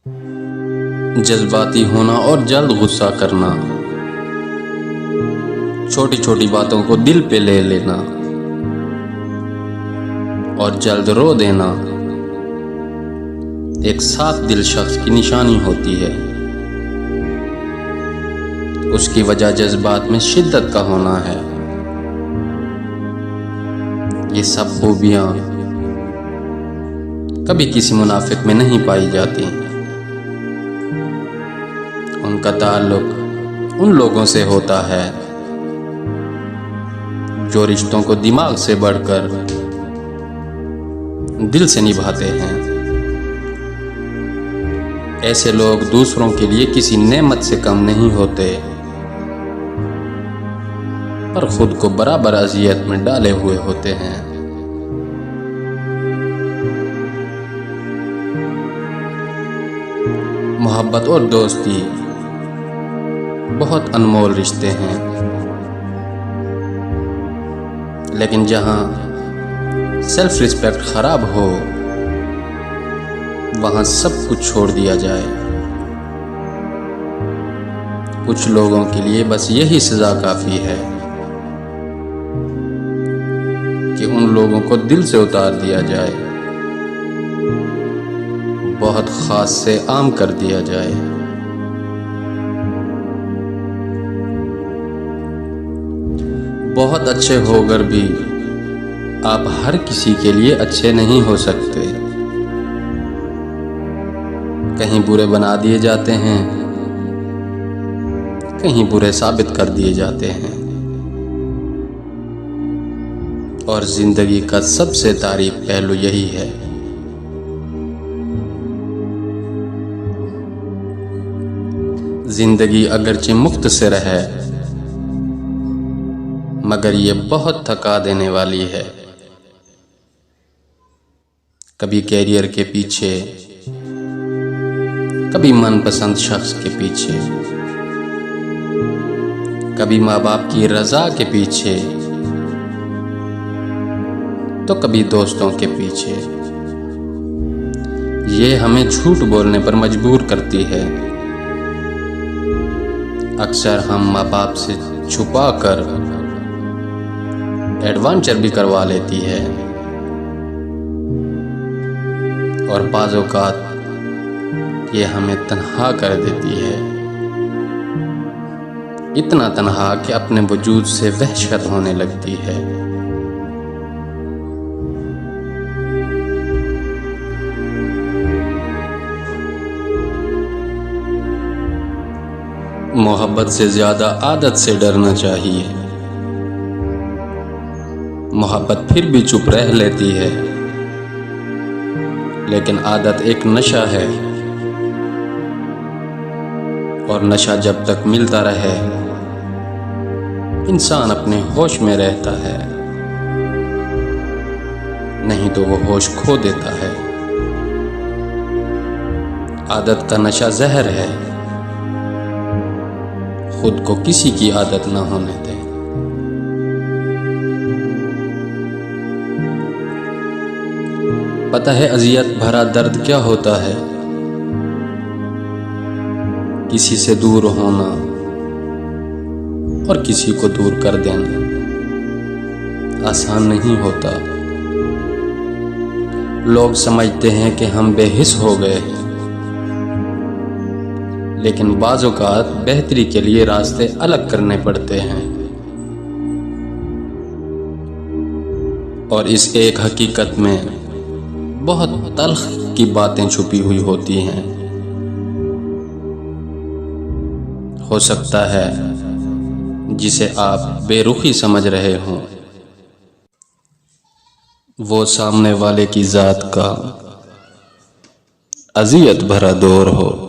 जज्बाती होना और जल्द गुस्सा करना, छोटी छोटी बातों को दिल पे ले लेना और जल्द रो देना एक साफ दिल शख्स की निशानी होती है। उसकी वजह जज्बात में शिद्दत का होना है। ये सब खूबियां कभी किसी मुनाफिक में नहीं पाई जाती। उनका ताल्लुक उन लोगों से होता है जो रिश्तों को दिमाग से बढ़कर दिल से निभाते हैं। ऐसे लोग दूसरों के लिए किसी नेमत से कम नहीं होते, पर खुद को बराबर अजियत में डाले हुए होते हैं। मोहब्बत और दोस्ती बहुत अनमोल रिश्ते हैं, लेकिन जहां सेल्फ रिस्पेक्ट खराब हो वहां सब कुछ छोड़ दिया जाए। कुछ लोगों के लिए बस यही सजा काफी है कि उन लोगों को दिल से उतार दिया जाए, बहुत खास से आम कर दिया जाए। बहुत अच्छे होकर भी आप हर किसी के लिए अच्छे नहीं हो सकते। कहीं बुरे बना दिए जाते हैं, कहीं बुरे साबित कर दिए जाते हैं। और जिंदगी का सबसे तारीफ पहलू यही है। जिंदगी अगरचे मुख्तसर है, मगर ये बहुत थका देने वाली है। कभी कैरियर के पीछे, कभी मनपसंद शख्स के पीछे, कभी माँ बाप की रजा के पीछे, तो कभी दोस्तों के पीछे। ये हमें झूठ बोलने पर मजबूर करती है। अक्सर हम माँ बाप से छुपा कर एडवेंचर भी करवा लेती है, और बाज़ औक़ात ये हमें तन्हा कर देती है, इतना तन्हा कि अपने वजूद से वहशत होने लगती है। मोहब्बत से ज़्यादा आदत से डरना चाहिए। मोहब्बत फिर भी चुप रह लेती है, लेकिन आदत एक नशा है, और नशा जब तक मिलता रहे इंसान अपने होश में रहता है, नहीं तो वो होश खो देता है। आदत का नशा जहर है, खुद को किसी की आदत न होने दे। पता है अजियत भरा दर्द क्या होता है? किसी से दूर होना और किसी को दूर कर देना आसान नहीं होता। लोग समझते हैं कि हम बेहिस हो गए, लेकिन बाज़ औक़ात बेहतरी के लिए रास्ते अलग करने पड़ते हैं। और इस एक हकीकत में बहुत तल्ख की बातें छुपी हुई होती हैं। हो सकता है जिसे आप बेरुखी समझ रहे हों, वो सामने वाले की ज़ात का अज़ियत भरा दौर हो।